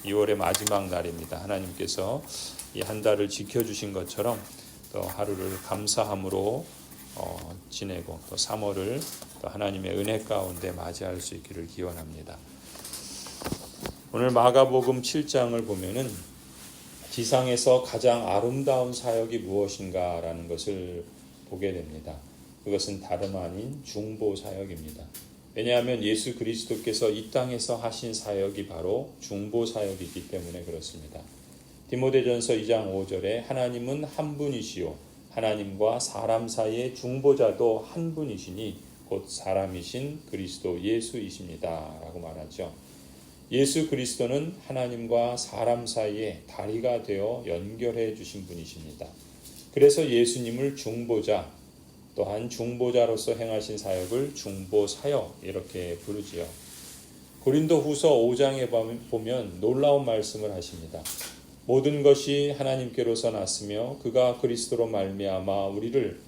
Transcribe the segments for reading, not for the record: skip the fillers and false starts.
2월의 마지막 날입니다. 하나님께서 이 한 달을 지켜주신 것처럼 또 하루를 감사함으로 지내고 또 3월을 또 하나님의 은혜 가운데 맞이할 수 있기를 기원합니다. 오늘 마가복음 7장을 보면은 지상에서 가장 아름다운 사역이 무엇인가라는 것을 보게 됩니다. 그것은 다름 아닌 중보 사역입니다. 왜냐하면 예수 그리스도께서 이 땅에서 하신 사역이 바로 중보 사역이기 때문에 그렇습니다. 디모데전서 2장 5절에 하나님은 한 분이시요 하나님과 사람 사이의 중보자도 한 분이시니 곧 사람이신 그리스도 예수이십니다 라고 말하죠. 예수 그리스도는 하나님과 사람 사이에 다리가 되어 연결해 주신 분이십니다. 그래서 예수님을 중보자, 또한 중보자로서 행하신 사역을 중보사역 이렇게 부르지요. 고린도후서 5장에 보면 놀라운 말씀을 하십니다. 모든 것이 하나님께로서 났으며 그가 그리스도로 말미암아 우리를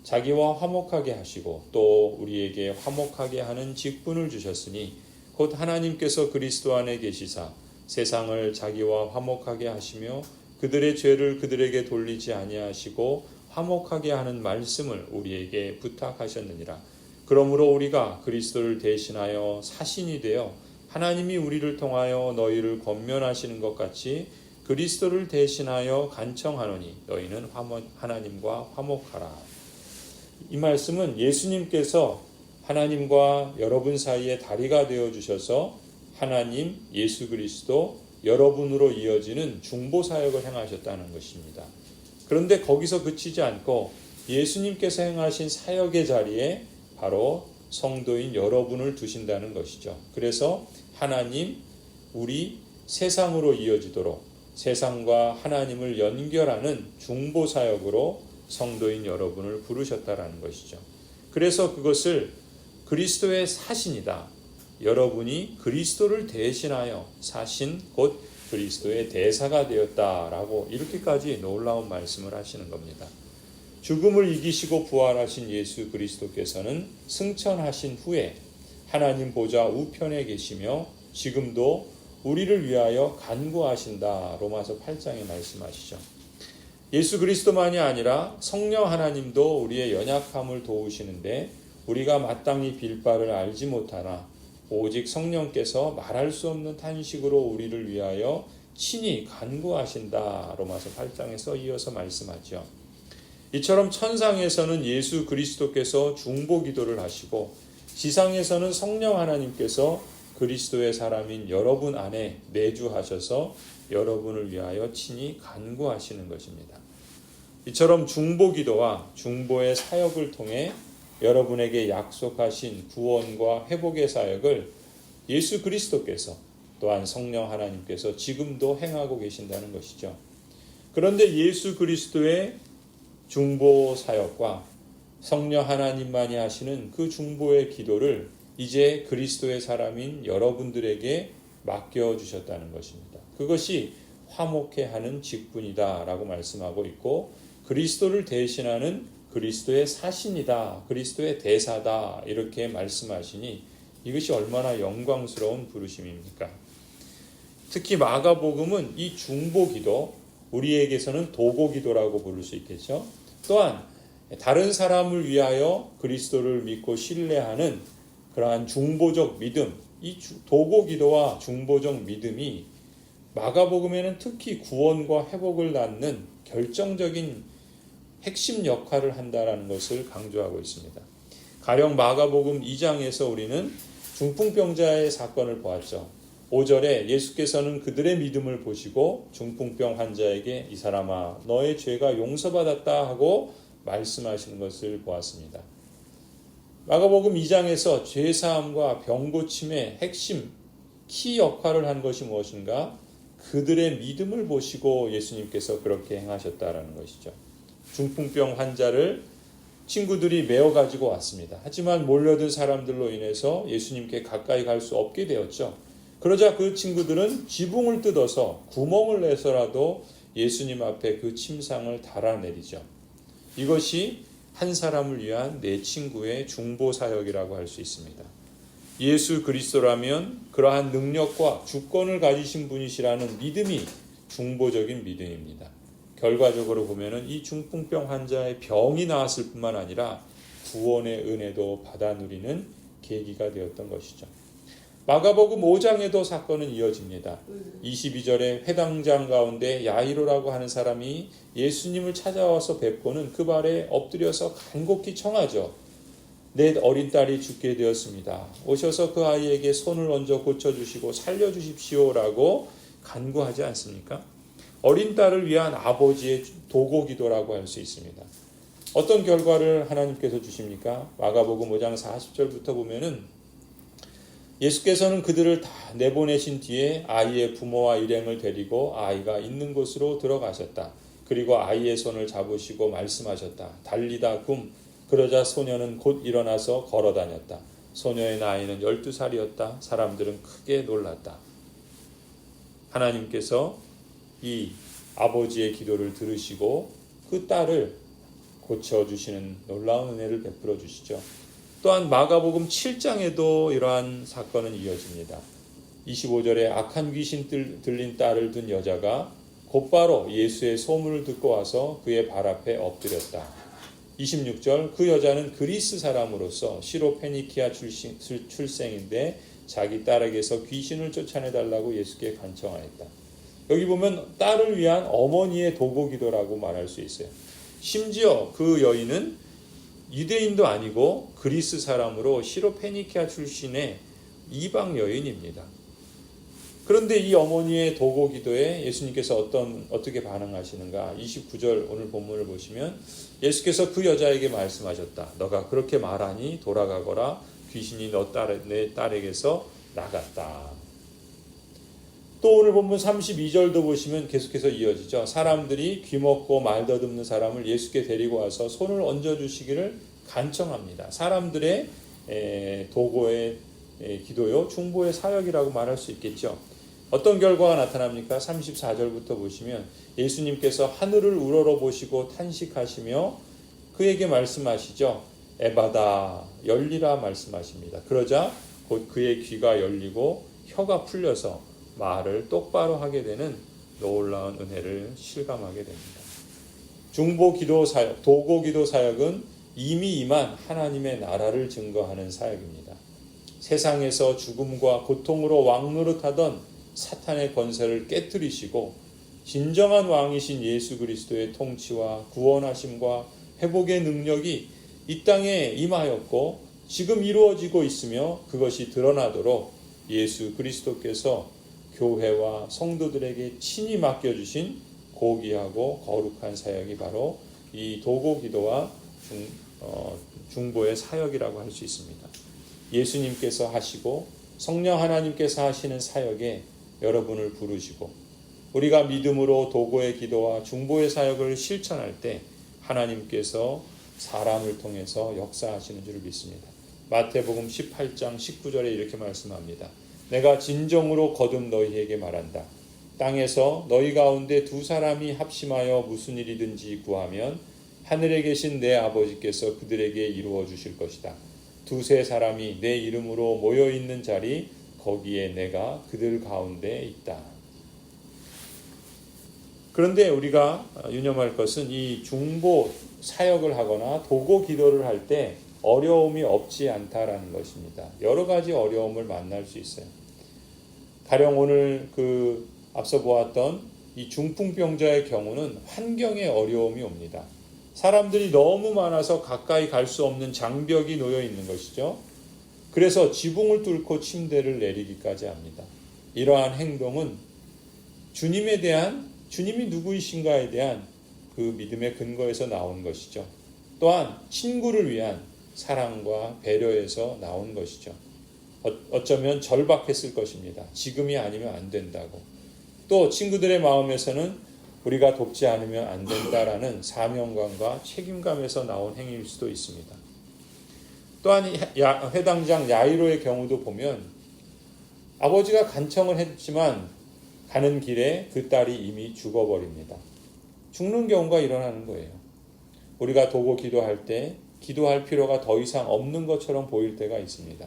자기와 화목하게 하시고 또 우리에게 화목하게 하는 직분을 주셨으니 곧 하나님께서 그리스도 안에 계시사 세상을 자기와 화목하게 하시며 그들의 죄를 그들에게 돌리지 아니하시고 화목하게 하는 말씀을 우리에게 부탁하셨느니라. 그러므로 우리가 그리스도를 대신하여 사신이 되어 하나님이 우리를 통하여 너희를 권면하시는 것 같이 그리스도를 대신하여 간청하노니 너희는 하나님과 화목하라. 이 말씀은 예수님께서 하나님과 여러분 사이에 다리가 되어주셔서 하나님, 예수 그리스도, 여러분으로 이어지는 중보사역을 행하셨다는 것입니다. 그런데 거기서 그치지 않고 예수님께서 행하신 사역의 자리에 바로 성도인 여러분을 두신다는 것이죠. 그래서 하나님, 우리 세상으로 이어지도록 세상과 하나님을 연결하는 중보사역으로 성도인 여러분을 부르셨다라는 것이죠. 그래서 그것을 그리스도의 사신이다. 여러분이 그리스도를 대신하여 사신 곧 그리스도의 대사가 되었다라고 이렇게까지 놀라운 말씀을 하시는 겁니다. 죽음을 이기시고 부활하신 예수 그리스도께서는 승천하신 후에 하나님 보좌 우편에 계시며 지금도 우리를 위하여 간구하신다. 로마서 8장에 말씀하시죠. 예수 그리스도만이 아니라 성령 하나님도 우리의 연약함을 도우시는데 우리가 마땅히 빌 바를 알지 못하나 오직 성령께서 말할 수 없는 탄식으로 우리를 위하여 친히 간구하신다. 로마서 8장에서 이어서 말씀하죠. 이처럼 천상에서는 예수 그리스도께서 중보 기도를 하시고 지상에서는 성령 하나님께서 그리스도의 사람인 여러분 안에 내주하셔서 여러분을 위하여 친히 간구하시는 것입니다. 이처럼 중보 기도와 중보의 사역을 통해 여러분에게 약속하신 구원과 회복의 사역을 예수 그리스도께서 또한 성령 하나님께서 지금도 행하고 계신다는 것이죠. 그런데 예수 그리스도의 중보 사역과 성령 하나님만이 하시는 그 중보의 기도를 이제 그리스도의 사람인 여러분들에게 맡겨주셨다는 것입니다. 그것이 화목해 하는 직분이다 라고 말씀하고 있고 그리스도를 대신하는 그리스도의 사신이다, 그리스도의 대사다 이렇게 말씀하시니 이것이 얼마나 영광스러운 부르심입니까? 특히 마가복음은 이 중보기도 우리에게서는 도고기도라고 부를 수 있겠죠. 또한 다른 사람을 위하여 그리스도를 믿고 신뢰하는 그러한 중보적 믿음, 이 도고기도와 중보적 믿음이 마가복음에는 특히 구원과 회복을 낳는 결정적인 핵심 역할을 한다는 것을 강조하고 있습니다. 가령 마가복음 2장에서 우리는 중풍병자의 사건을 보았죠. 5절에 예수께서는 그들의 믿음을 보시고 중풍병 환자에게 이 사람아 너의 죄가 용서받았다 하고 말씀하시는 것을 보았습니다. 마가복음 2장에서 죄사함과 병고침의 핵심 키 역할을 한 것이 무엇인가? 그들의 믿음을 보시고 예수님께서 그렇게 행하셨다라는 것이죠. 중풍병 환자를 친구들이 메어 가지고 왔습니다. 하지만 몰려든 사람들로 인해서 예수님께 가까이 갈 수 없게 되었죠. 그러자 그 친구들은 지붕을 뜯어서 구멍을 내서라도 예수님 앞에 그 침상을 달아내리죠. 이것이 한 사람을 위한 내 친구의 중보 사역이라고 할 수 있습니다. 예수 그리스도라면 그러한 능력과 주권을 가지신 분이시라는 믿음이 중보적인 믿음입니다. 결과적으로 보면은 이 중풍병 환자의 병이 나았을 뿐만 아니라 구원의 은혜도 받아 누리는 계기가 되었던 것이죠. 마가복음 5장에도 사건은 이어집니다. 22절에 회당장 가운데 야이로라고 하는 사람이 예수님을 찾아와서 뵙고는 그 발에 엎드려서 간곡히 청하죠. 내 어린 딸이 죽게 되었습니다. 오셔서 그 아이에게 손을 얹어 고쳐주시고 살려주십시오라고 간구하지 않습니까? 어린 딸을 위한 아버지의 도고 기도라고 할 수 있습니다. 어떤 결과를 하나님께서 주십니까? 마가복음 5장 40절부터 보면은 예수께서는 그들을 다 내보내신 뒤에 아이의 부모와 일행을 데리고 아이가 있는 곳으로 들어가셨다. 그리고 아이의 손을 잡으시고 말씀하셨다. 달리다 굼. 그러자 소녀는 곧 일어나서 걸어 다녔다. 소녀의 나이는 12살이었다. 사람들은 크게 놀랐다. 하나님께서 이 아버지의 기도를 들으시고 그 딸을 고쳐주시는 놀라운 은혜를 베풀어 주시죠. 또한 마가복음 7장에도 이러한 사건은 이어집니다. 25절에 악한 귀신 들린 딸을 둔 여자가 곧바로 예수의 소문을 듣고 와서 그의 발 앞에 엎드렸다. 26절 그 여자는 그리스 사람으로서 시로페니키아 출생인데 자기 딸에게서 귀신을 쫓아내달라고 예수께 간청하였다. 여기 보면 딸을 위한 어머니의 도고 기도라고 말할 수 있어요. 심지어 그 여인은 유대인도 아니고 그리스 사람으로 시로페니키아 출신의 이방 여인입니다. 그런데 이 어머니의 도고 기도에 예수님께서 어떻게 반응하시는가? 29절 오늘 본문을 보시면 예수께서 그 여자에게 말씀하셨다. 너가 그렇게 말하니 돌아가거라. 귀신이 내 딸에게서 나갔다. 또 오늘 본문 32절도 보시면 계속해서 이어지죠. 사람들이 귀먹고 말 더듬는 사람을 예수께 데리고 와서 손을 얹어주시기를 간청합니다. 사람들의 도고의 기도요, 중보의 사역이라고 말할 수 있겠죠. 어떤 결과가 나타납니까? 34절부터 보시면 예수님께서 하늘을 우러러보시고 탄식하시며 그에게 말씀하시죠. 에바다, 열리라 말씀하십니다. 그러자 곧 그의 귀가 열리고 혀가 풀려서 말을 똑바로 하게 되는 놀라운 은혜를 실감하게 됩니다. 중보 기도 사역, 도고 기도 사역은 이미 임한 하나님의 나라를 증거하는 사역입니다. 세상에서 죽음과 고통으로 왕노릇하던 사탄의 권세를 깨뜨리시고 진정한 왕이신 예수 그리스도의 통치와 구원하심과 회복의 능력이 이 땅에 임하였고 지금 이루어지고 있으며 그것이 드러나도록 예수 그리스도께서 교회와 성도들에게 친히 맡겨주신 고귀하고 거룩한 사역이 바로 이 도고 기도와 중보의 사역이라고 할 수 있습니다. 예수님께서 하시고 성령 하나님께서 하시는 사역에 여러분을 부르시고 우리가 믿음으로 도고의 기도와 중보의 사역을 실천할 때 하나님께서 사람을 통해서 역사하시는 줄 믿습니다. 마태복음 18장 19절에 이렇게 말씀합니다. 내가 진정으로 거듭 너희에게 말한다. 땅에서 너희 가운데 두 사람이 합심하여 무슨 일이든지 구하면 하늘에 계신 내 아버지께서 그들에게 이루어 주실 것이다. 두세 사람이 내 이름으로 모여 있는 자리 거기에 내가 그들 가운데 있다. 그런데 우리가 유념할 것은 이 중보 사역을 하거나 도고 기도를 할 때 어려움이 없지 않다라는 것입니다. 여러 가지 어려움을 만날 수 있어요. 가령 오늘 앞서 보았던 이 중풍병자의 경우는 환경에 어려움이 옵니다. 사람들이 너무 많아서 가까이 갈 수 없는 장벽이 놓여 있는 것이죠. 그래서 지붕을 뚫고 침대를 내리기까지 합니다. 이러한 행동은 주님이 누구이신가에 대한 그 믿음의 근거에서 나온 것이죠. 또한 친구를 위한 사랑과 배려에서 나온 것이죠. 어쩌면 절박했을 것입니다. 지금이 아니면 안 된다고. 또 친구들의 마음에서는 우리가 돕지 않으면 안 된다라는 사명감과 책임감에서 나온 행위일 수도 있습니다. 또한 회당장 야이로의 경우도 보면 아버지가 간청을 했지만 가는 길에 그 딸이 이미 죽어버립니다. 죽는 경우가 일어나는 거예요. 우리가 도고 기도할 때 기도할 필요가 더 이상 없는 것처럼 보일 때가 있습니다.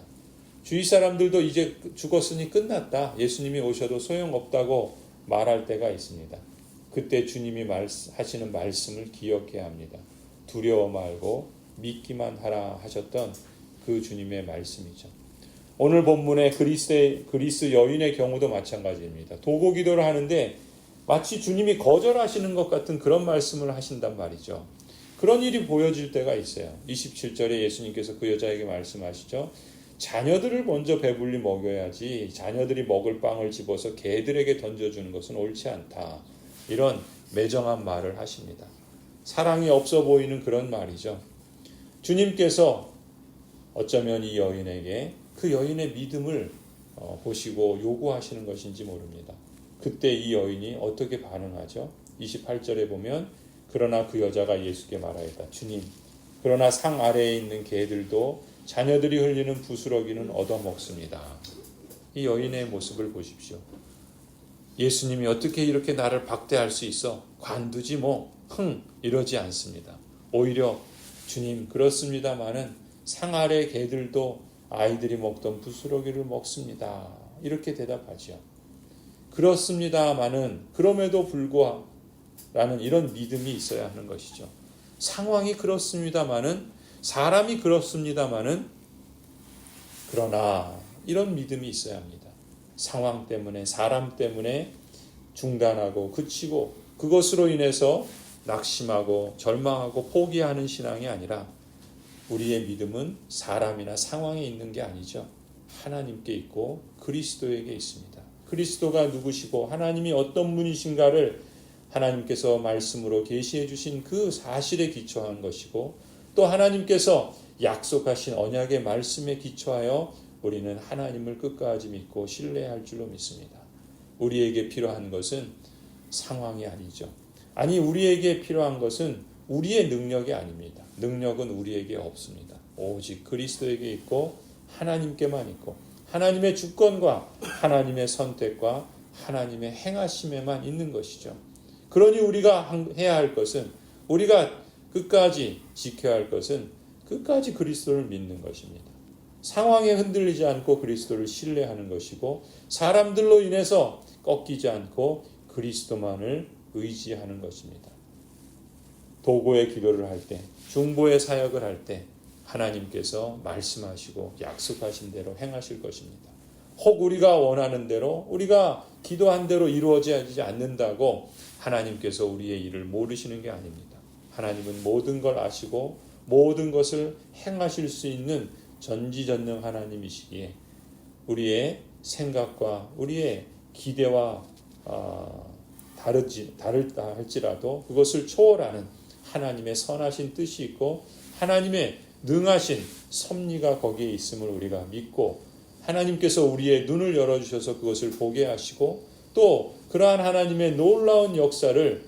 주위 사람들도 이제 죽었으니 끝났다, 예수님이 오셔도 소용없다고 말할 때가 있습니다. 그때 주님이 하시는 말씀을 기억해야 합니다. 두려워 말고 믿기만 하라 하셨던 그 주님의 말씀이죠. 오늘 본문의 그리스 여인의 경우도 마찬가지입니다. 도고 기도를 하는데 마치 주님이 거절하시는 것 같은 그런 말씀을 하신단 말이죠. 그런 일이 보여질 때가 있어요. 27절에 예수님께서 그 여자에게 말씀하시죠. 자녀들을 먼저 배불리 먹여야지 자녀들이 먹을 빵을 집어서 개들에게 던져주는 것은 옳지 않다. 이런 매정한 말을 하십니다. 사랑이 없어 보이는 그런 말이죠. 주님께서 어쩌면 이 여인에게 그 여인의 믿음을 보시고 요구하시는 것인지 모릅니다. 그때 이 여인이 어떻게 반응하죠? 28절에 보면 그러나 그 여자가 예수께 말하였다. 주님, 그러나 상 아래에 있는 개들도 자녀들이 흘리는 부스러기는 얻어먹습니다. 이 여인의 모습을 보십시오. 예수님이 어떻게 이렇게 나를 박대할 수 있어? 관두지 이러지 않습니다. 오히려 주님, 그렇습니다마는 상 아래 개들도 아이들이 먹던 부스러기를 먹습니다. 이렇게 대답하죠. 그렇습니다마는 그럼에도 불구하라는 이런 믿음이 있어야 하는 것이죠. 상황이 그렇습니다마는 사람이 그렇습니다마는 그러나 이런 믿음이 있어야 합니다. 상황 때문에 사람 때문에 중단하고 그치고 그것으로 인해서 낙심하고 절망하고 포기하는 신앙이 아니라 우리의 믿음은 사람이나 상황에 있는 게 아니죠. 하나님께 있고 그리스도에게 있습니다. 그리스도가 누구시고 하나님이 어떤 분이신가를 하나님께서 말씀으로 계시해 주신 그 사실에 기초한 것이고 또 하나님께서 약속하신 언약의 말씀에 기초하여 우리는 하나님을 끝까지 믿고 신뢰할 줄로 믿습니다. 우리에게 필요한 것은 상황이 아니죠. 아니, 우리에게 필요한 것은 우리의 능력이 아닙니다. 능력은 우리에게 없습니다. 오직 그리스도에게 있고 하나님께만 있고 하나님의 주권과 하나님의 선택과 하나님의 행하심에만 있는 것이죠. 그러니 우리가 해야 할 것은, 우리가 끝까지 지켜야 할 것은 끝까지 그리스도를 믿는 것입니다. 상황에 흔들리지 않고 그리스도를 신뢰하는 것이고 사람들로 인해서 꺾이지 않고 그리스도만을 의지하는 것입니다. 도고의 기도를 할 때, 중보의 사역을 할 때 하나님께서 말씀하시고 약속하신 대로 행하실 것입니다. 혹 우리가 원하는 대로, 우리가 기도한 대로 이루어지지 않는다고 하나님께서 우리의 일을 모르시는 게 아닙니다. 하나님은 모든 걸 아시고 모든 것을 행하실 수 있는 전지전능 하나님이시기에 우리의 생각과 우리의 기대와 다르다 할지라도 그것을 초월하는 하나님의 선하신 뜻이 있고 하나님의 능하신 섭리가 거기에 있음을 우리가 믿고 하나님께서 우리의 눈을 열어주셔서 그것을 보게 하시고 또 그러한 하나님의 놀라운 역사를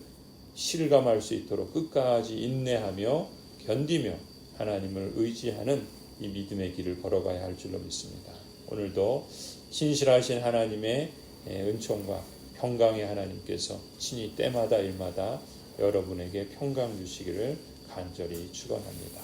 실감할 수 있도록 끝까지 인내하며 견디며 하나님을 의지하는 이 믿음의 길을 걸어가야 할 줄로 믿습니다. 오늘도 신실하신 하나님의 은총과 평강의 하나님께서 친히 때마다 일마다 여러분에게 평강 주시기를 간절히 축원합니다.